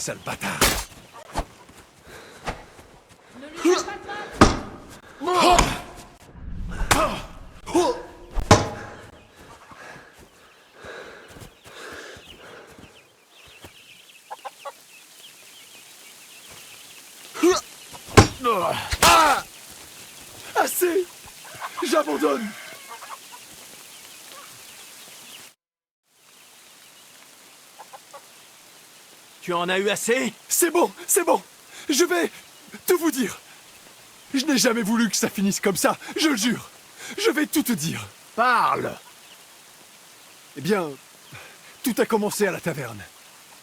sale bâtard. Ne lui fais pas de mal. Ah! Assez! J'abandonne! Tu en as eu assez? C'est bon, c'est bon! Je vais tout vous dire! Je n'ai jamais voulu que ça finisse comme ça, je le jure! Je vais tout te dire! Parle! Eh bien, tout a commencé à la taverne.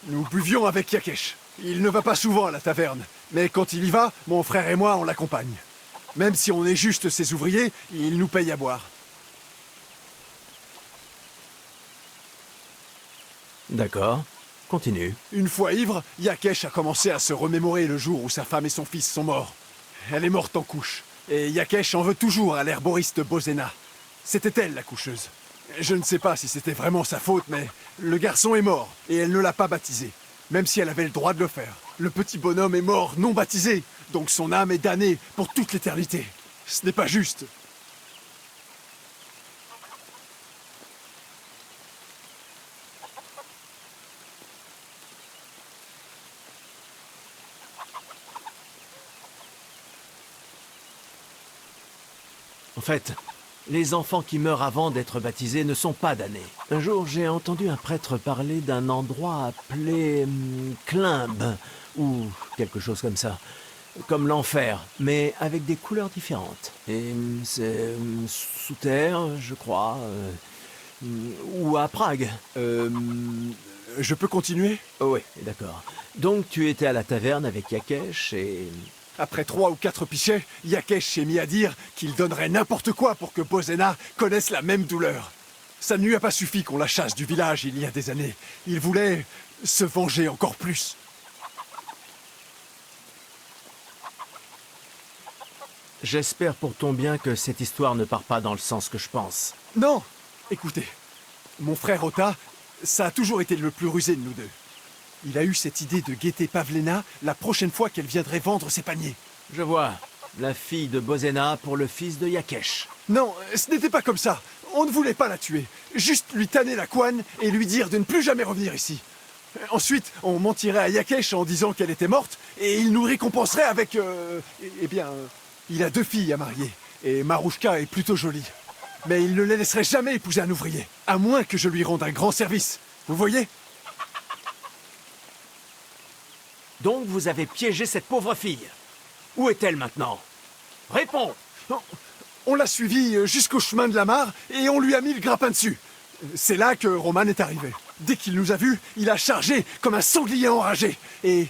Nous buvions avec Yakesh. Il ne va pas souvent à la taverne, mais quand il y va, mon frère et moi, on l'accompagne. Même si on est juste ses ouvriers, il nous paye à boire. D'accord. Continue. Une fois ivre, Yakesh a commencé à se remémorer le jour où sa femme et son fils sont morts. Elle est morte en couche, et Yakesh en veut toujours à l'herboriste Bozena. C'était elle la coucheuse. Je ne sais pas si c'était vraiment sa faute, mais le garçon est mort, et elle ne l'a pas baptisé, même si elle avait le droit de le faire. Le petit bonhomme est mort non baptisé, donc son âme est damnée pour toute l'éternité. Ce n'est pas juste. En fait, les enfants qui meurent avant d'être baptisés ne sont pas damnés. Un jour, j'ai entendu un prêtre parler d'un endroit appelé Climbe, ou quelque chose comme ça. Comme l'enfer, mais avec des couleurs différentes. Et c'est sous terre, je crois, ou à Prague. Je peux continuer? Oh oui, d'accord. Donc tu étais à la taverne avec Yakesh et... Après 3 ou 4 pichets, Yakesh s'est mis à dire qu'il donnerait n'importe quoi pour que Bozena connaisse la même douleur. Ça ne lui a pas suffi qu'on la chasse du village il y a des années. Il voulait se venger encore plus. J'espère pour ton bien que cette histoire ne part pas dans le sens que je pense. Non! Écoutez, mon frère Ota, ça a toujours été le plus rusé de nous deux. Il a eu cette idée de guetter Pavlena la prochaine fois qu'elle viendrait vendre ses paniers. Je vois. La fille de Bozena pour le fils de Yakesh. Non, ce n'était pas comme ça. On ne voulait pas la tuer. Juste lui tanner la couenne et lui dire de ne plus jamais revenir ici. Ensuite, on mentirait à Yakesh en disant qu'elle était morte et il nous récompenserait avec... Eh bien, il a 2 filles à marier et Marouchka est plutôt jolie. Mais il ne les laisserait jamais épouser un ouvrier, à moins que je lui rende un grand service. Vous voyez? Donc vous avez piégé cette pauvre fille. Où est-elle maintenant? Réponds! On l'a suivi jusqu'au chemin de la mare et on lui a mis le grappin dessus. C'est là que Roman est arrivé. Dès qu'il nous a vus, il a chargé comme un sanglier enragé. Et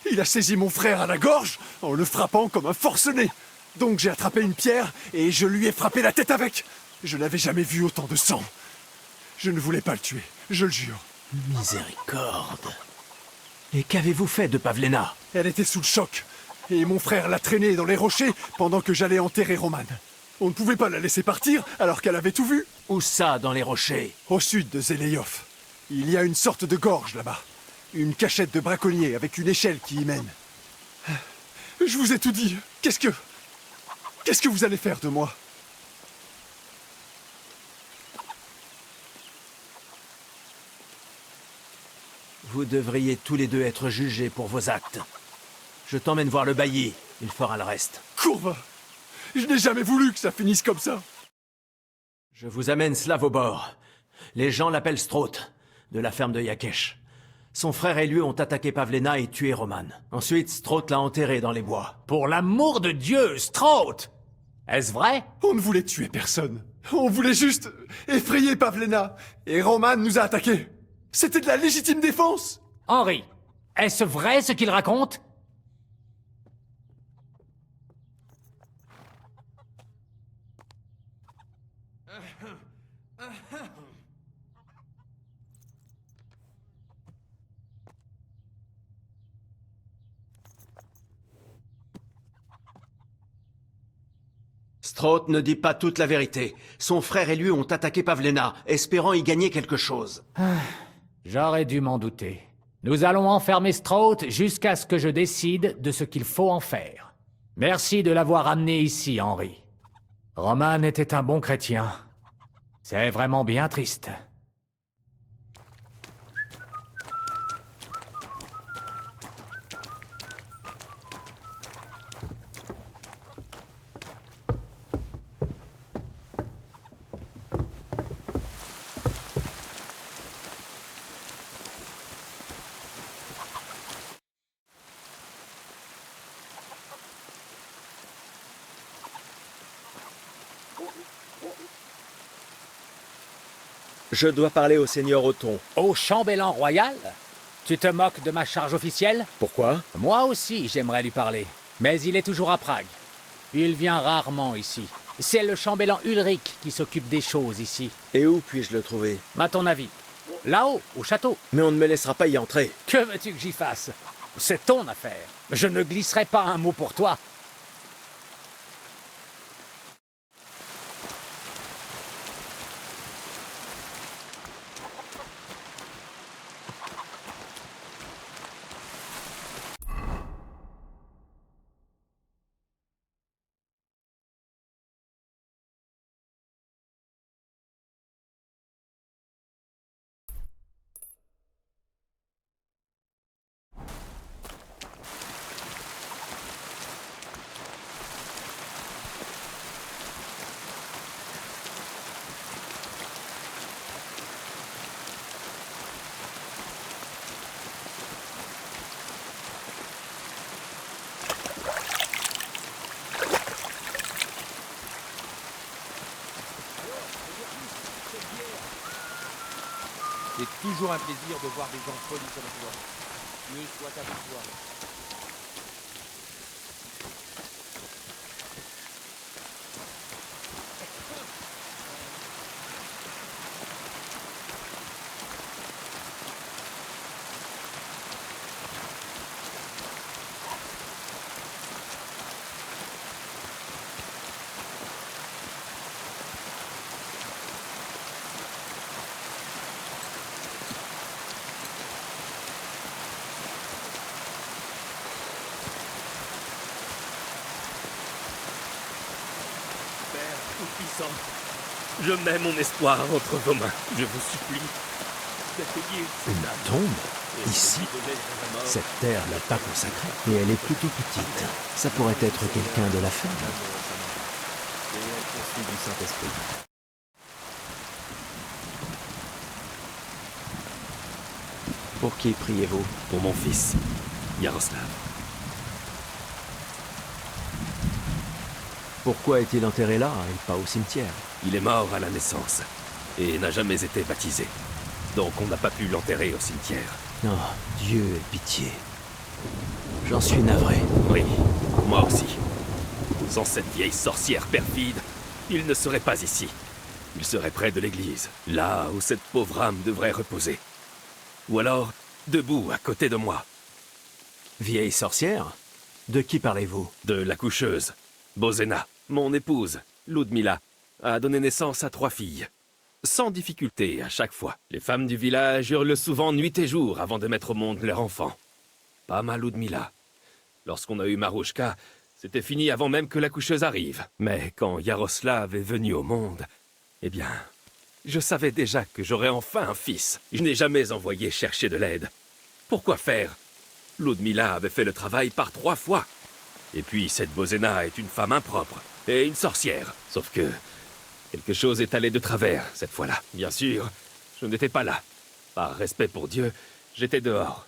il a saisi mon frère à la gorge en le frappant comme un forcené. Donc j'ai attrapé une pierre et je lui ai frappé la tête avec. Je n'avais jamais vu autant de sang. Je ne voulais pas le tuer, je le jure. Miséricorde. Et qu'avez-vous fait de Pavlena? Elle était sous le choc. Et mon frère l'a traînée dans les rochers pendant que j'allais enterrer Roman. On ne pouvait pas la laisser partir alors qu'elle avait tout vu. Où ça, dans les rochers? Au sud de Zeleyov. Il y a une sorte de gorge là-bas. Une cachette de braconnier avec une échelle qui y mène. Je vous ai tout dit. Qu'est-ce que vous allez faire de moi? Vous devriez tous les deux être jugés pour vos actes. Je t'emmène voir le bailli. Il fera le reste. Courva! Je n'ai jamais voulu que ça finisse comme ça. Je vous amène Slavobor. Les gens l'appellent Straught, de la ferme de Yakesh. Son frère et lui ont attaqué Pavlena et tué Roman. Ensuite, Straught l'a enterré dans les bois. Pour l'amour de Dieu, Straught! Est-ce vrai? On ne voulait tuer personne. On voulait juste effrayer Pavlena. Et Roman nous a attaqués. C'était de la légitime défense. Henri, est-ce vrai ce qu'il raconte? Straught ne dit pas toute la vérité. Son frère et lui ont attaqué Pavlena, espérant y gagner quelque chose. J'aurais dû m'en douter. Nous allons enfermer Strout jusqu'à ce que je décide de ce qu'il faut en faire. Merci de l'avoir amené ici, Henry. Roman était un bon chrétien. C'est vraiment bien triste. Je dois parler au seigneur Othon. Au chambellan royal? Tu te moques de ma charge officielle? Pourquoi? Moi aussi, j'aimerais lui parler. Mais il est toujours à Prague. Il vient rarement ici. C'est le chambellan Ulrich qui s'occupe des choses ici. Et où puis-je le trouver? À ton avis? Là-haut, au château. Mais on ne me laissera pas y entrer. Que veux-tu que j'y fasse? C'est ton affaire. Je ne glisserai pas un mot pour toi. C'est toujours un plaisir de voir des gens polis avec toi. Dieu soit avec toi. Tout-Puissant, je mets mon espoir entre vos mains. Je vous supplie d'accueillir Une tombe? Ici? Cette terre n'est pas consacrée. Et elle est plutôt petite. Ça pourrait être quelqu'un de la ferme. Du Saint-Esprit. Pour qui priez-vous? Pour mon fils, Yaroslav. Pourquoi est-il enterré là et pas au cimetière? Il est mort à la naissance et n'a jamais été baptisé. Donc on n'a pas pu l'enterrer au cimetière. Oh, Dieu ait pitié. J'en suis navré. Oui, moi aussi. Sans cette vieille sorcière perfide, il ne serait pas ici. Il serait près de l'église, là où cette pauvre âme devrait reposer. Ou alors, debout à côté de moi. Vieille sorcière? De qui parlez-vous? De la coucheuse, Bozena, mon épouse, Ludmila, a donné naissance à 3 filles. Sans difficulté à chaque fois. Les femmes du village hurlent souvent nuit et jour avant de mettre au monde leur enfant. Pas ma Ludmila. Lorsqu'on a eu Marouchka, c'était fini avant même que la coucheuse arrive. Mais quand Yaroslav est venu au monde, eh bien, je savais déjà que j'aurais enfin un fils. Je n'ai jamais envoyé chercher de l'aide. Pourquoi faire? Ludmila avait fait le travail par 3 fois. Et puis cette Bozena est une femme impropre et une sorcière. Sauf que quelque chose est allé de travers cette fois-là. Bien sûr, je n'étais pas là. Par respect pour Dieu, j'étais dehors.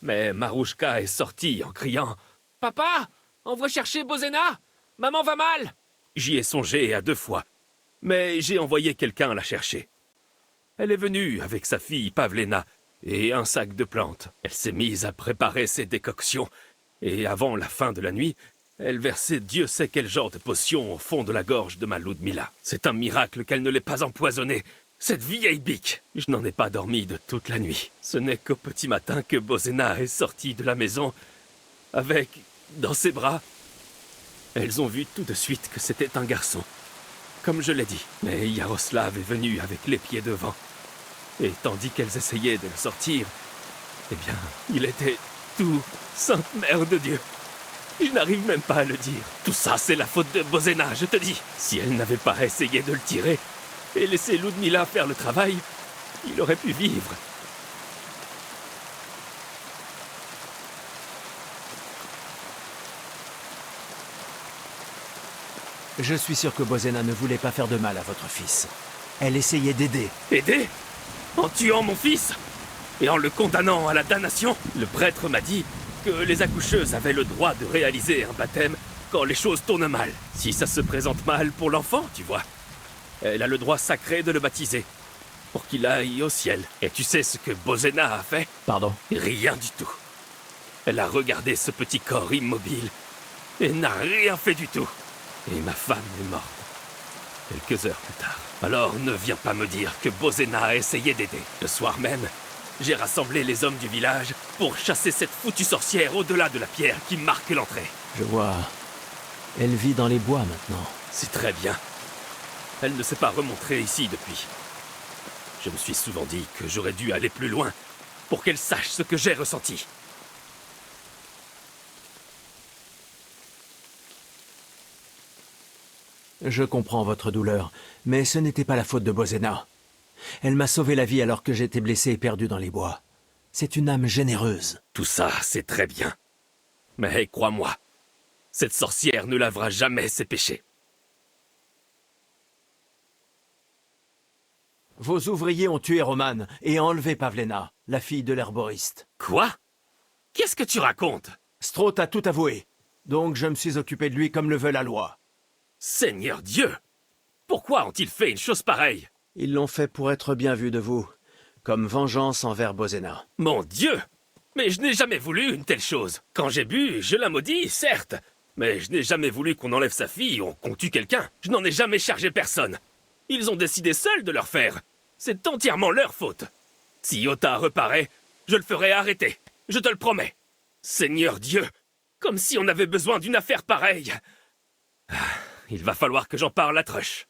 Mais Marouchka est sortie en criant « Papa, envoie chercher Bozena! Maman va mal !» J'y ai songé à 2 fois, mais j'ai envoyé quelqu'un la chercher. Elle est venue avec sa fille Pavlena et un sac de plantes. Elle s'est mise à préparer ses décoctions, et avant la fin de la nuit, elle versait Dieu sait quel genre de potion au fond de la gorge de ma Ludmila. C'est un miracle qu'elle ne l'ait pas empoisonnée. Cette vieille bique! Je n'en ai pas dormi de toute la nuit. Ce n'est qu'au petit matin que Bozena est sortie de la maison avec, dans ses bras... Elles ont vu tout de suite que c'était un garçon. Comme je l'ai dit. Mais Yaroslav est venu avec les pieds devant. Et tandis qu'elles essayaient de le sortir, Eh bien, il était tout sainte mère de Dieu. Je n'arrive même pas à le dire. Tout ça, c'est la faute de Bozena, je te dis. Si elle n'avait pas essayé de le tirer et laissé Ludmila faire le travail, il aurait pu vivre. Je suis sûr que Bozena ne voulait pas faire de mal à votre fils. Elle essayait d'aider. Aider? En tuant mon fils? Et en le condamnant à la damnation? Le prêtre m'a dit que les accoucheuses avaient le droit de réaliser un baptême quand les choses tournent mal. Si ça se présente mal pour l'enfant, tu vois. Elle a le droit sacré de le baptiser, pour qu'il aille au ciel. Et tu sais ce que Bozena a fait? Pardon? Rien du tout. Elle a regardé ce petit corps immobile et n'a rien fait du tout. Et ma femme est morte quelques heures plus tard. Alors ne viens pas me dire que Bozena a essayé d'aider. Le soir même, j'ai rassemblé les hommes du village pour chasser cette foutue sorcière au-delà de la pierre qui marque l'entrée. Je vois. Elle vit dans les bois maintenant. C'est très bien. Elle ne s'est pas remontrée ici depuis. Je me suis souvent dit que j'aurais dû aller plus loin pour qu'elle sache ce que j'ai ressenti. Je comprends votre douleur, mais ce n'était pas la faute de Bozena. Elle m'a sauvé la vie alors que j'étais blessé et perdu dans les bois. C'est une âme généreuse. Tout ça, c'est très bien. Mais crois-moi, cette sorcière ne lavera jamais ses péchés. Vos ouvriers ont tué Roman et enlevé Pavlena, la fille de l'herboriste. Quoi? Qu'est-ce que tu racontes? Straught a tout avoué, donc je me suis occupé de lui comme le veut la loi. Seigneur Dieu! Pourquoi ont-ils fait une chose pareille? Ils l'ont fait pour être bien vu de vous, comme vengeance envers Bozena. Mon Dieu! Mais je n'ai jamais voulu une telle chose. Quand j'ai bu, je la maudis, certes. Mais je n'ai jamais voulu qu'on enlève sa fille ou qu'on tue quelqu'un. Je n'en ai jamais chargé personne. Ils ont décidé seuls de leur faire. C'est entièrement leur faute. Si Yota reparaît, je le ferai arrêter. Je te le promets. Seigneur Dieu! Comme si on avait besoin d'une affaire pareille. Il va falloir que j'en parle à Trush.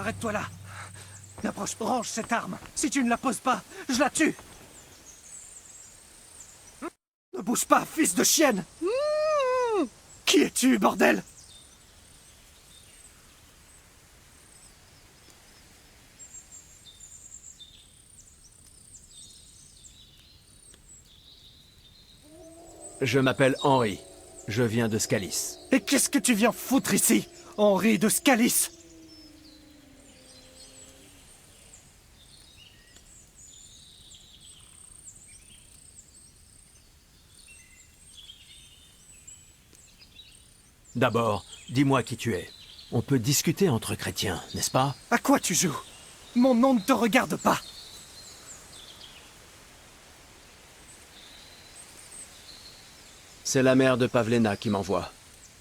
arrête-toi là. Approche, range cette arme. Si tu ne la poses pas, je la tue. Ne bouge pas, fils de chienne. Qui es-tu, bordel? Je m'appelle Henry. Je viens de Scalis. Et qu'est-ce que tu viens foutre ici, Henri de Scalis? D'abord, dis-moi qui tu es. On peut discuter entre chrétiens, n'est-ce pas? À quoi tu joues? Mon nom ne te regarde pas. C'est la mère de Pavlena qui m'envoie.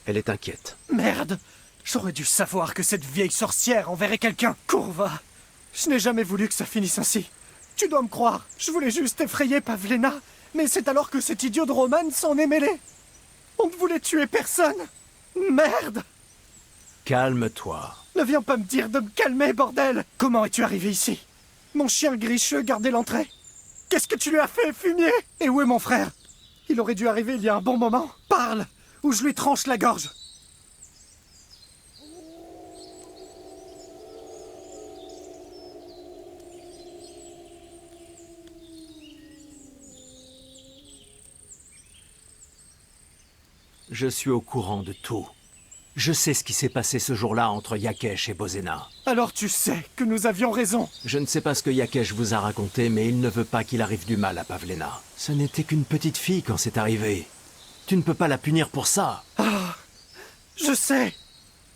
Elle est inquiète. Merde! J'aurais dû savoir que cette vieille sorcière enverrait quelqu'un. Courva, je n'ai jamais voulu que ça finisse ainsi. Tu dois me croire, je voulais juste effrayer Pavlena, mais c'est alors que cet idiot de Roman s'en est mêlé. On ne voulait tuer personne. Merde! Calme-toi. Ne viens pas me dire de me calmer, bordel! Comment es-tu arrivé ici? Mon chien gricheux gardait l'entrée. Qu'est-ce que tu lui as fait, fumier? Et où est mon frère? Il aurait dû arriver il y a un bon moment. Parle, ou je lui tranche la gorge. Je suis au courant de tout. Je sais ce qui s'est passé ce jour-là entre Yakesh et Bozena. Alors tu sais que nous avions raison. Je ne sais pas ce que Yakesh vous a raconté, mais il ne veut pas qu'il arrive du mal à Pavlena. Ce n'était qu'une petite fille quand c'est arrivé. Tu ne peux pas la punir pour ça. Je sais.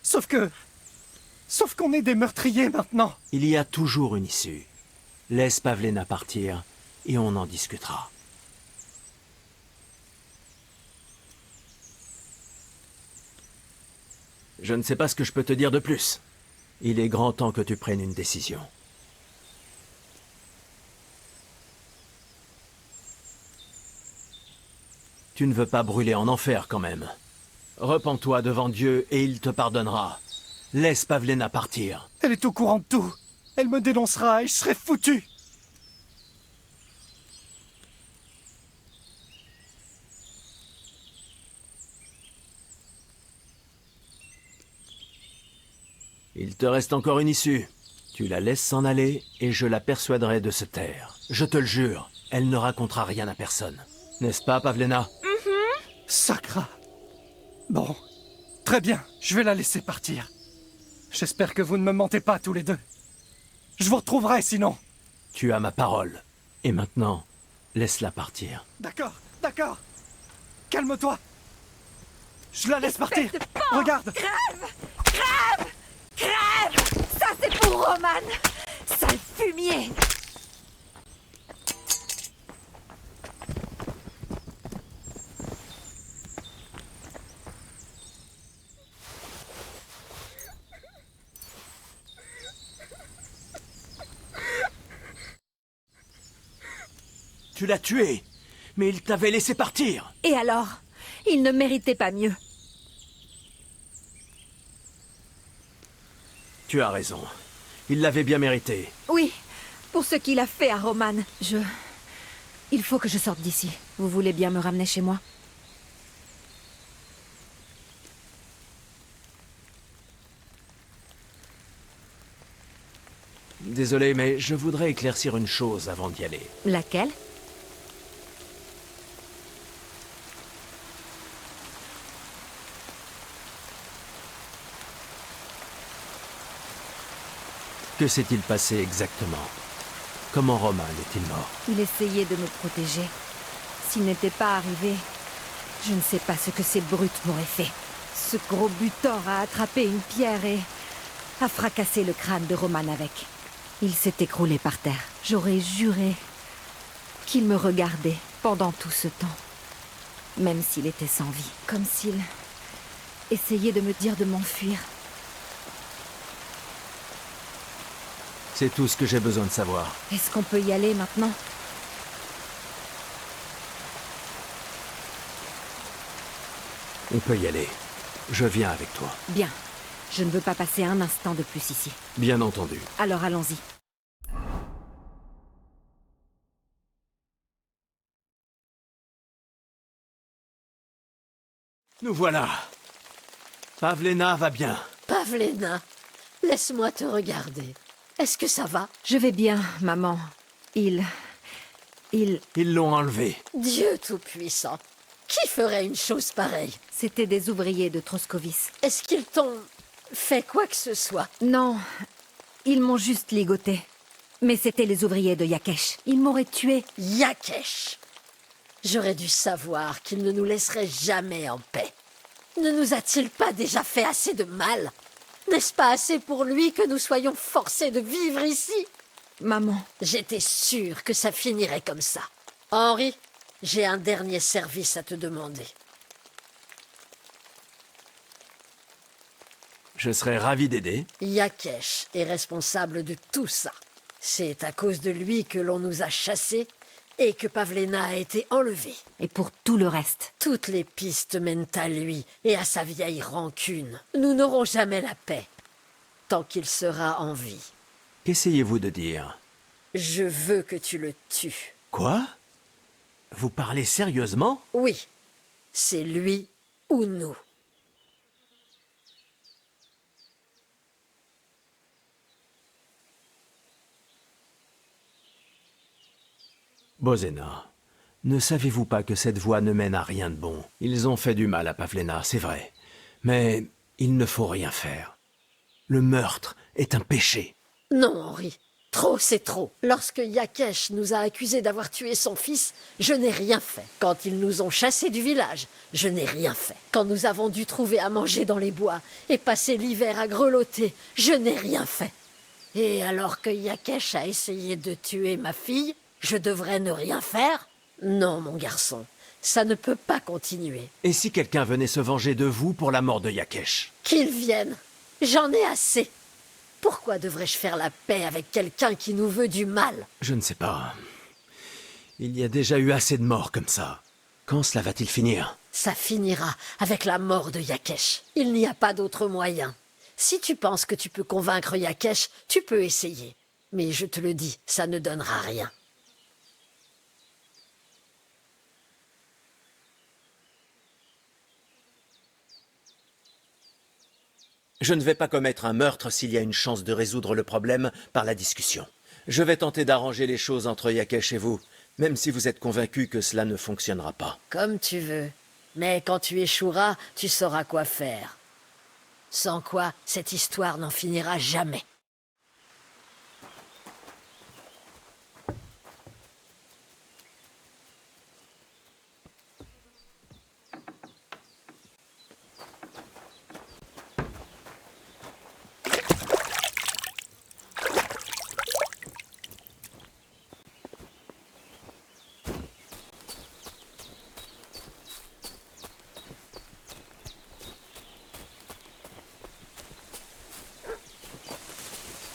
Sauf qu'on est des meurtriers maintenant. Il y a toujours une issue. Laisse Pavlena partir et on en discutera. Je ne sais pas ce que je peux te dire de plus. Il est grand temps que tu prennes une décision. Tu ne veux pas brûler en enfer quand même. Repens-toi devant Dieu et il te pardonnera. Laisse Pavlena partir. Elle est au courant de tout. Elle me dénoncera et je serai foutu. Il te reste encore une issue. Tu la laisses s'en aller et je la persuaderai de se taire. Je te le jure, elle ne racontera rien à personne. N'est-ce pas, Pavlena? Sacra. Bon, très bien, je vais la laisser partir. J'espère que vous ne me mentez pas tous les deux. Je vous retrouverai sinon. Tu as ma parole. Et maintenant, laisse-la partir. D'accord, d'accord. Calme-toi. Je la laisse partir. Espèce de porc! Regarde. Crève! Crève! Crève! Ça c'est pour Roman! Sale fumier! Tu l'as tué, mais il t'avait laissé partir. Et alors? Il ne méritait pas mieux. Tu as raison. Il l'avait bien mérité. Oui, pour ce qu'il a fait à Roman. Il faut que je sorte d'ici. Vous voulez bien me ramener chez moi? Désolé, mais je voudrais éclaircir une chose avant d'y aller. Laquelle? Que s'est-il passé exactement? Comment Roman est-il mort? Il essayait de me protéger. S'il n'était pas arrivé, je ne sais pas ce que ces brutes m'auraient fait. Ce gros butor a attrapé une pierre et a fracassé le crâne de Roman avec. Il s'est écroulé par terre. J'aurais juré qu'il me regardait pendant tout ce temps. Même s'il était sans vie. Comme s'il essayait de me dire de m'enfuir. C'est tout ce que j'ai besoin de savoir. Est-ce qu'on peut y aller maintenant? On peut y aller. Je viens avec toi. Bien. Je ne veux pas passer un instant de plus ici. Bien entendu. Alors allons-y. Nous voilà. Pavlena va bien. Pavlena, laisse-moi te regarder. Est-ce que ça va? Je vais bien, maman. Ils Ils l'ont enlevé. Dieu Tout-Puissant, qui ferait une chose pareille? C'étaient des ouvriers de Troskovis. Est-ce qu'ils t'ont fait quoi que ce soit? Non, ils m'ont juste ligoté. Mais c'étaient les ouvriers de Yakesh. Ils m'auraient tué. Yakesh! J'aurais dû savoir qu'il ne nous laisserait jamais en paix. Ne nous a-t-il pas déjà fait assez de mal? N'est-ce pas assez pour lui que nous soyons forcés de vivre ici? Maman, J'étais sûre que ça finirait comme ça. Henri, j'ai un dernier service à te demander. Je serais ravi d'aider. Yakesh est responsable de tout ça. C'est à cause de lui que l'on nous a chassés et que Pavlena a été enlevée. et pour tout le reste. Toutes les pistes mènent à lui et à sa vieille rancune. Nous n'aurons jamais la paix tant qu'il sera en vie. Qu'essayez-vous de dire? Je veux que tu le tues. Quoi? Vous parlez sérieusement? Oui, c'est lui ou nous. Bozena, ne savez-vous pas que cette voie ne mène à rien de bon? Ils ont fait du mal à Pavlena, c'est vrai. Mais il ne faut rien faire. Le meurtre est un péché. Non, Henri. Trop, c'est trop. Lorsque Yakesh nous a accusés d'avoir tué son fils, je n'ai rien fait. Quand ils nous ont chassés du village, je n'ai rien fait. Quand nous avons dû trouver à manger dans les bois et passer l'hiver à grelotter, je n'ai rien fait. Et alors que Yakesh a essayé de tuer ma fille, je devrais ne rien faire? Non, mon garçon, ça ne peut pas continuer. Et si quelqu'un venait se venger de vous pour la mort de Yakesh? Qu'ils viennent. J'en ai assez. Pourquoi devrais-je faire la paix avec quelqu'un qui nous veut du mal? Je ne sais pas. Il y a déjà eu assez de morts comme ça. Quand cela va-t-il finir? Ça finira avec la mort de Yakesh. Il n'y a pas d'autre moyen. Si tu penses que tu peux convaincre Yakesh, tu peux essayer. Mais je te le dis, ça ne donnera rien. Je ne vais pas commettre un meurtre s'il y a une chance de résoudre le problème par la discussion. Je vais tenter d'arranger les choses entre Yakesh et vous, même si vous êtes convaincu que cela ne fonctionnera pas. Comme tu veux. Mais quand tu échoueras, tu sauras quoi faire. Sans quoi, cette histoire n'en finira jamais.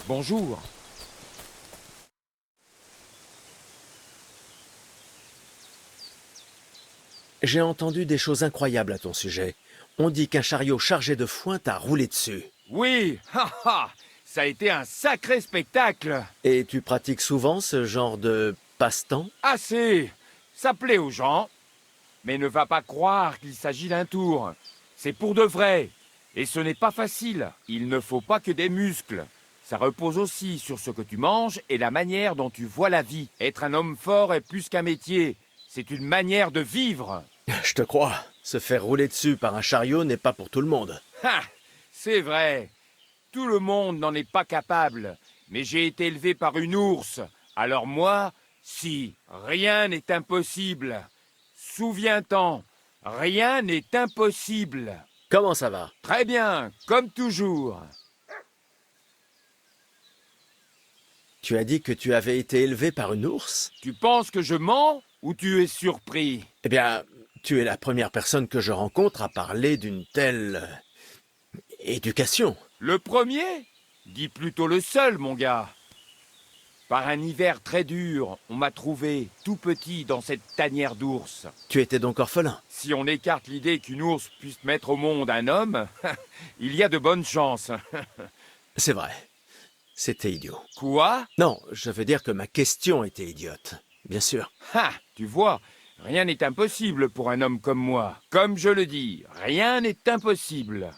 Bonjour. J'ai entendu des choses incroyables à ton sujet. On dit qu'un chariot chargé de foin t'a roulé dessus. Oui, ça a été un sacré spectacle. Et tu pratiques souvent ce genre de passe-temps? Assez. Ça plaît aux gens. Mais ne va pas croire qu'il s'agit d'un tour. C'est pour de vrai. Et ce n'est pas facile. Il ne faut pas que des muscles. Ça repose aussi sur ce que tu manges et la manière dont tu vois la vie. Être un homme fort est plus qu'un métier. C'est une manière de vivre. Je te crois. Se faire rouler dessus par un chariot n'est pas pour tout le monde. Ha! C'est vrai. Tout le monde n'en est pas capable. Mais j'ai été élevé par une ours. Alors moi, si, rien n'est impossible. Souviens-t'en, rien n'est impossible. Comment ça va? Très bien, comme toujours. Tu as dit que tu avais été élevé par une ours? Tu penses que je mens ou tu es surpris? Eh bien, tu es la première personne que je rencontre à parler d'une telle éducation. Le premier? Dis plutôt le seul, mon gars. Par un hiver très dur, on m'a trouvé, tout petit, dans cette tanière d'ours. Tu étais donc orphelin. Si on écarte l'idée qu'une ours puisse mettre au monde un homme, il y a de bonnes chances. C'est vrai. C'était idiot. Quoi? Non, je veux dire que ma question était idiote. Bien sûr. Ah, tu vois, rien n'est impossible pour un homme comme moi. Comme je le dis, rien n'est impossible.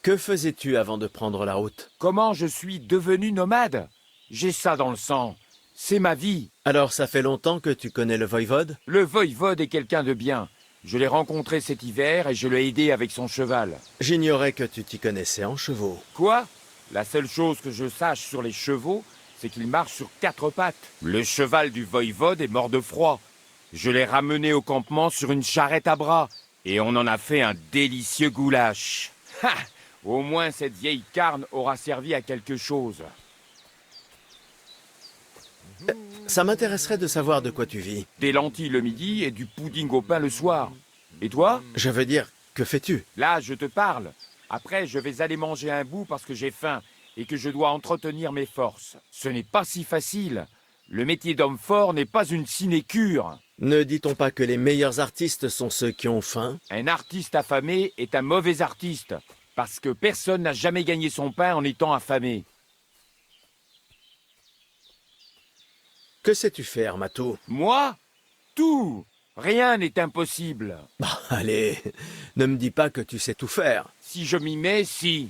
Que faisais-tu avant de prendre la route? Comment je suis devenu nomade? J'ai ça dans le sang. C'est ma vie. Alors ça fait longtemps que tu connais le voïvode? Le voïvode est quelqu'un de bien. Je l'ai rencontré cet hiver et je l'ai aidé avec son cheval. J'ignorais que tu t'y connaissais en chevaux. Quoi? La seule chose que je sache sur les chevaux, c'est qu'ils marchent sur 4 pattes. Le cheval du voïvode est mort de froid. Je l'ai ramené au campement sur une charrette à bras et on en a fait un délicieux goulash. Ha! Au moins cette vieille carne aura servi à quelque chose. Ça m'intéresserait de savoir de quoi tu vis. Des lentilles le midi et du pudding au pain le soir. Et toi? Je veux dire, que fais-tu? Là, je te parle. Après, je vais aller manger un bout parce que j'ai faim et que je dois entretenir mes forces. Ce n'est pas si facile. Le métier d'homme fort n'est pas une sinécure. Ne dit-on pas que les meilleurs artistes sont ceux qui ont faim? Un artiste affamé est un mauvais artiste, parce que personne n'a jamais gagné son pain en étant affamé. Que sais-tu faire, Mato? Moi? Tout! Rien n'est impossible. Bah, allez, ne me dis pas que tu sais tout faire. Si je m'y mets, si.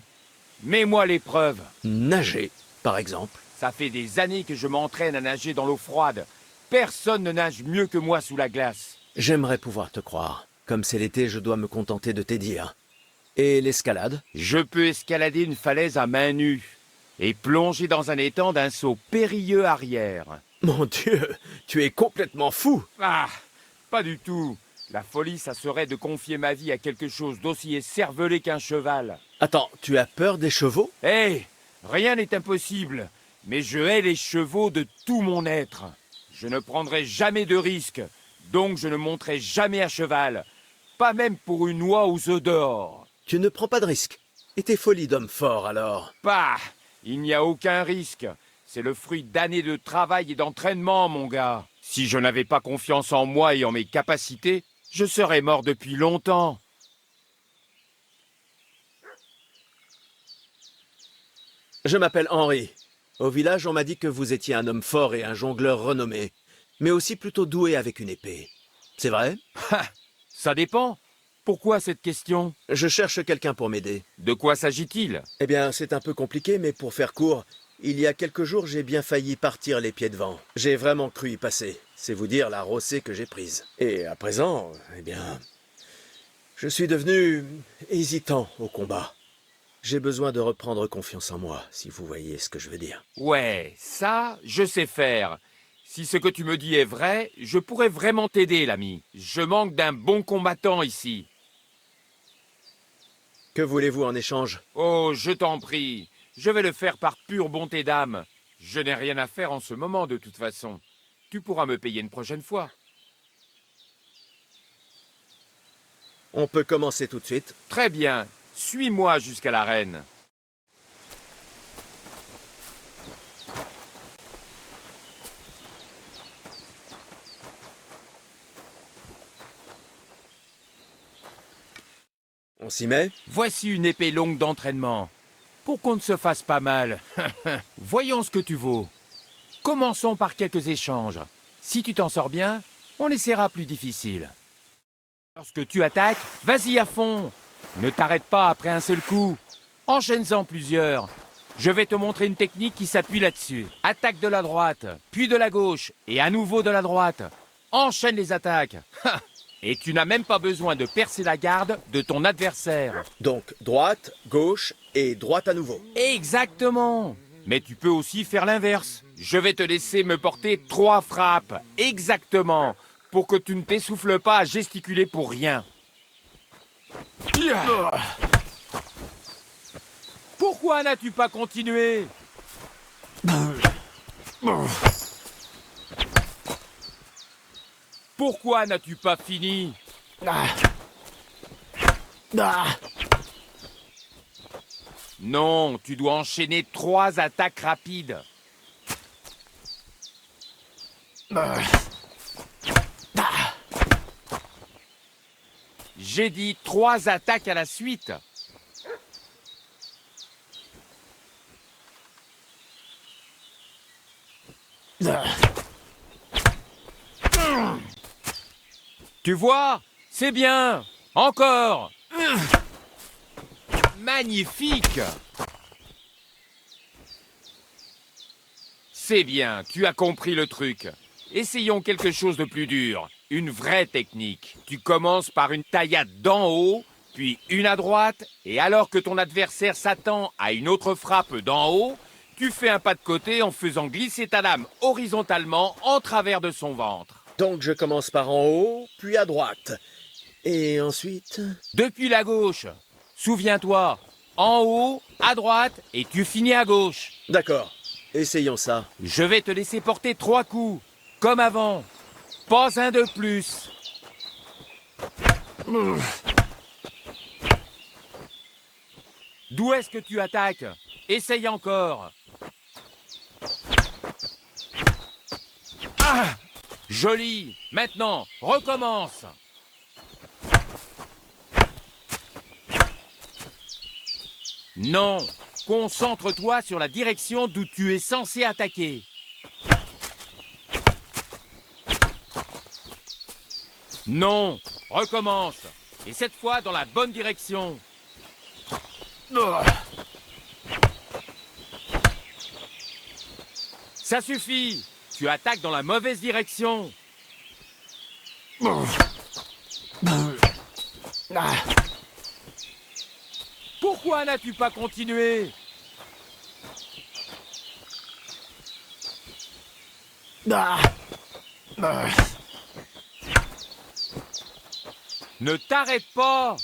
Mets-moi l'épreuve. Nager, par exemple. Ça fait des années que je m'entraîne à nager dans l'eau froide. Personne ne nage mieux que moi sous la glace. J'aimerais pouvoir te croire. Comme c'est l'été, je dois me contenter de tes dires. Et l'escalade? Je peux escalader une falaise à main nue et plonger dans un étang d'un saut périlleux arrière. Mon Dieu, tu es complètement fou! Ah, pas du tout. La folie, ça serait de confier ma vie à quelque chose d'aussi écervelé qu'un cheval. Attends, tu as peur des chevaux? Hé, rien n'est impossible, mais je hais les chevaux de tout mon être. Je ne prendrai jamais de risques, donc je ne monterai jamais à cheval, pas même pour une oie aux œufs d'or. Tu ne prends pas de risques. Et tes folies d'homme fort, alors? Bah, il n'y a aucun risque. C'est le fruit d'années de travail et d'entraînement, mon gars. Si je n'avais pas confiance en moi et en mes capacités, je serais mort depuis longtemps. Je m'appelle Henry. Au village, on m'a dit que vous étiez un homme fort et un jongleur renommé, mais aussi plutôt doué avec une épée. C'est vrai? Ça dépend. Pourquoi cette question? Je cherche quelqu'un pour m'aider. De quoi s'agit-il? Eh bien, c'est un peu compliqué, mais pour faire court, il y a quelques jours, j'ai bien failli partir les pieds devant. J'ai vraiment cru y passer. C'est vous dire la rossée que j'ai prise. Et à présent, eh bien, je suis devenu hésitant au combat. J'ai besoin de reprendre confiance en moi, si vous voyez ce que je veux dire. Ouais, ça, je sais faire. Si ce que tu me dis est vrai, je pourrais vraiment t'aider, l'ami. Je manque d'un bon combattant ici. Que voulez-vous en échange? Oh, je t'en prie. Je vais le faire par pure bonté d'âme. Je n'ai rien à faire en ce moment, de toute façon. Tu pourras me payer une prochaine fois. On peut commencer tout de suite. Très bien. Suis-moi jusqu'à l'arène. On s'y met? Voici une épée longue d'entraînement. Pour qu'on ne se fasse pas mal. Voyons ce que tu vaux. Commençons par quelques échanges. Si tu t'en sors bien, on essaiera plus difficile. Lorsque tu attaques, vas-y à fond. Ne t'arrête pas après un seul coup. Enchaîne-en plusieurs. Je vais te montrer une technique qui s'appuie là-dessus. Attaque de la droite, puis de la gauche, et à nouveau de la droite. Enchaîne les attaques. Et tu n'as même pas besoin de percer la garde de ton adversaire. Donc, droite, gauche et droite à nouveau. Exactement. Mais tu peux aussi faire l'inverse. Je vais te laisser me porter 3 frappes. Exactement. Pour que tu ne t'essouffles pas à gesticuler pour rien. Pourquoi n'as-tu pas continué? Pourquoi n'as-tu pas fini? Non, tu dois enchaîner 3 attaques rapides. J'ai dit 3 attaques à la suite. Tu vois? C'est bien. Encore. Magnifique. C'est bien, tu as compris le truc. Essayons quelque chose de plus dur. Une vraie technique. Tu commences par une taillade d'en haut, puis une à droite, et alors que ton adversaire s'attend à une autre frappe d'en haut, tu fais un pas de côté en faisant glisser ta lame horizontalement en travers de son ventre. Donc je commence par en haut, puis à droite. Et ensuite... Depuis la gauche. Souviens-toi, en haut, à droite, et tu finis à gauche. D'accord, essayons ça. Je vais te laisser porter 3 coups, comme avant. Pas un de plus. D'où est-ce que tu attaques? Essaye encore. Ah! Joli. Maintenant, recommence. Non, concentre-toi sur la direction d'où tu es censé attaquer. Non, recommence. Et cette fois dans la bonne direction. Ça suffit. Tu attaques dans la mauvaise direction. Pourquoi n'as-tu pas continué? Ne t'arrête pas.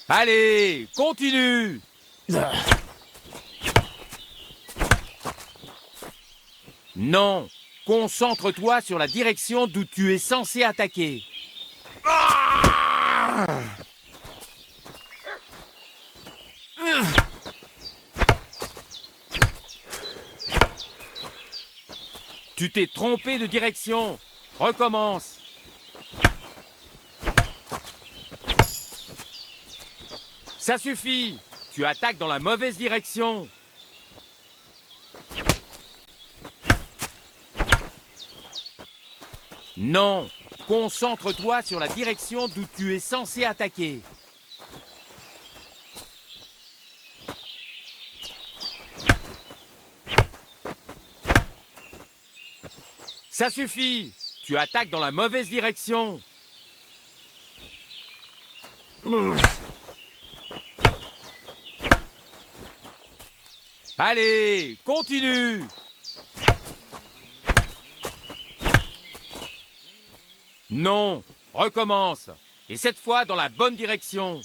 Allez, continue. Non, concentre-toi sur la direction d'où tu es censé attaquer. Tu t'es trompé de direction. Recommence. Ça suffit. Tu attaques dans la mauvaise direction. Non, concentre-toi sur la direction d'où tu es censé attaquer. Ça suffit. Tu attaques dans la mauvaise direction. Allez, continue. Non, recommence. Et cette fois dans la bonne direction.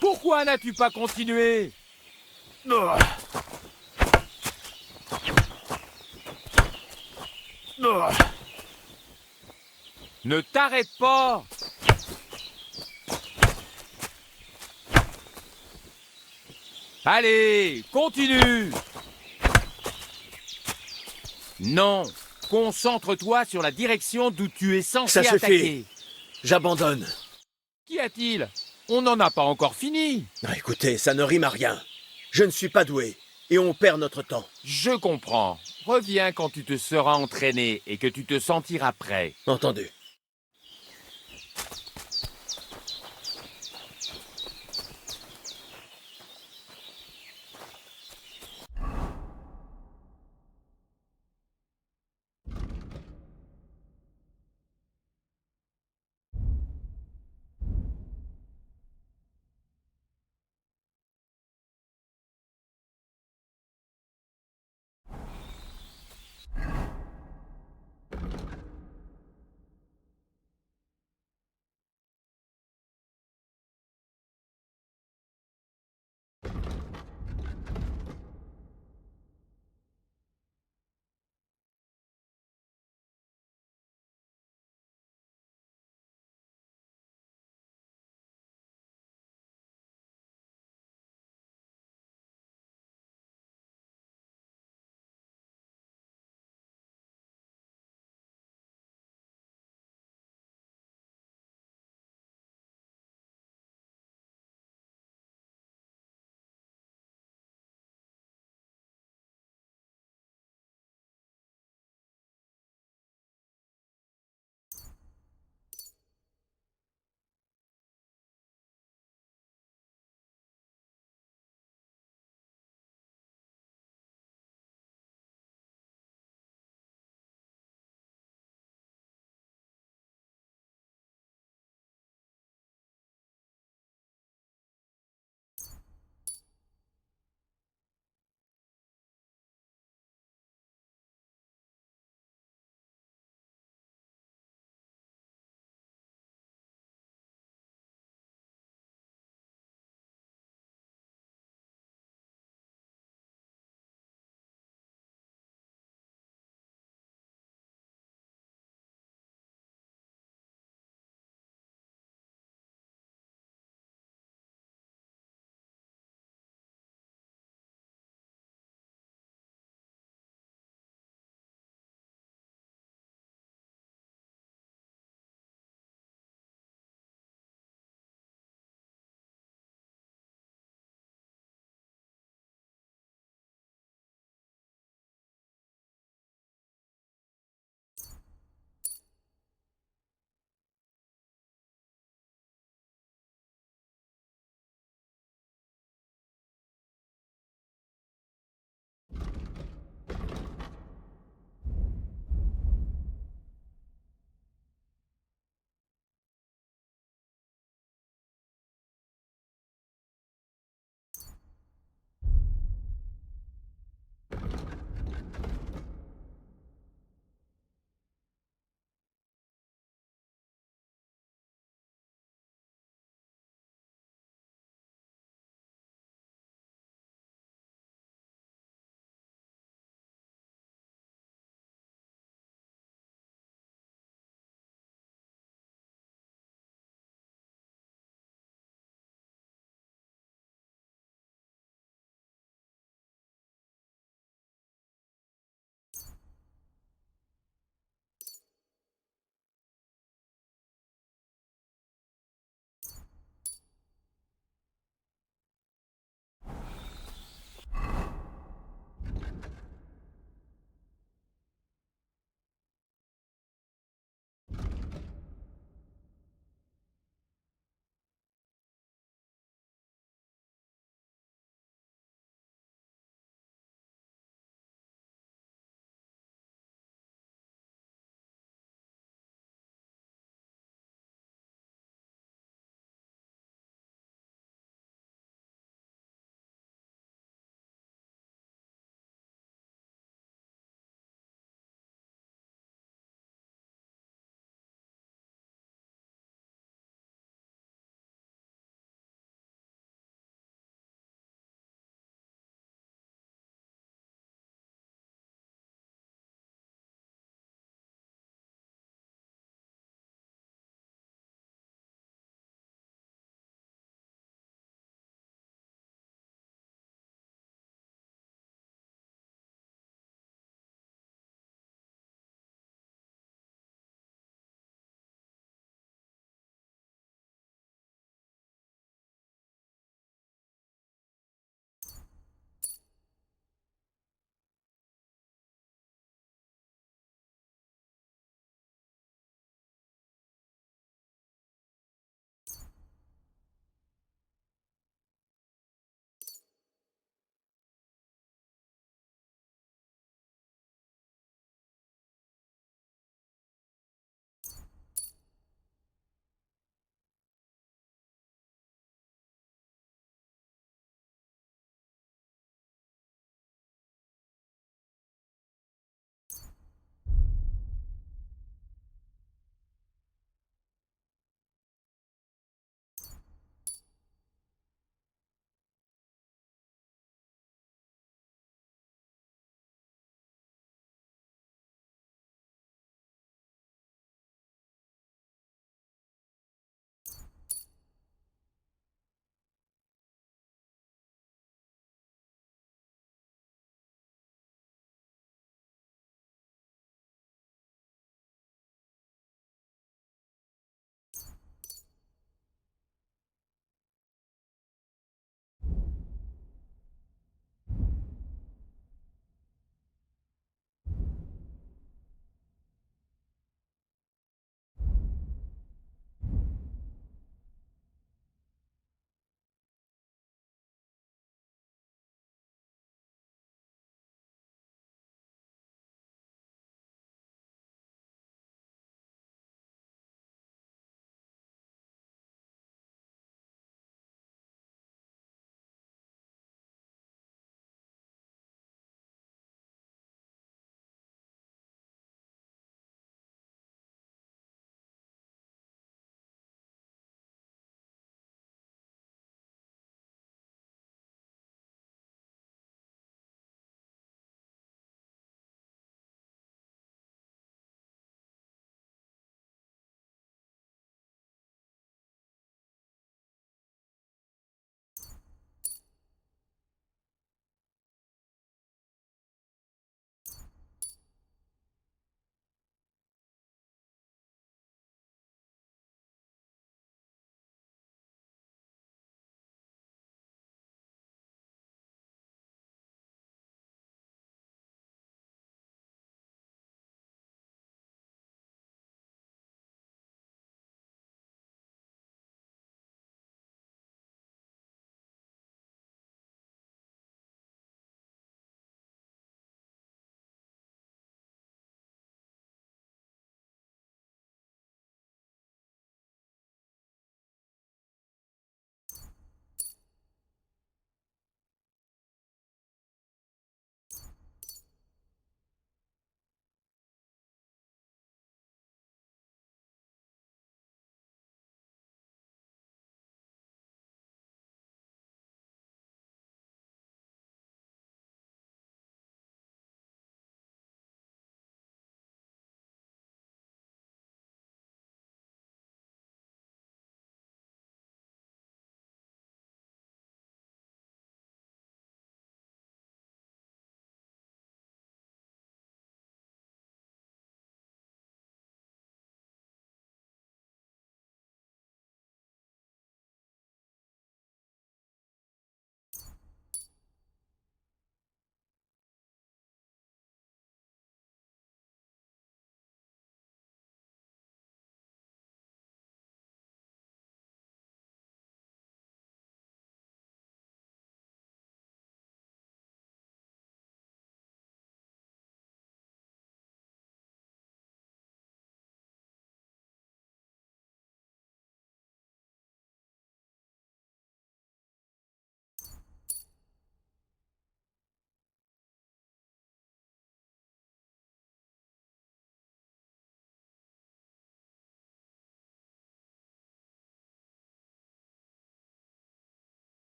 Pourquoi n'as-tu pas continué? Ne t'arrête pas. Allez, continue. Non, concentre-toi sur la direction d'où tu es censé Ça attaquer. suffit. J'abandonne. Qu'y a-t-il? On n'en a pas encore fini. Ah, écoutez, ça ne rime à rien. Je ne suis pas doué. Et on perd notre temps. Je comprends. Reviens quand tu te seras entraîné et que tu te sentiras prêt. Entendu.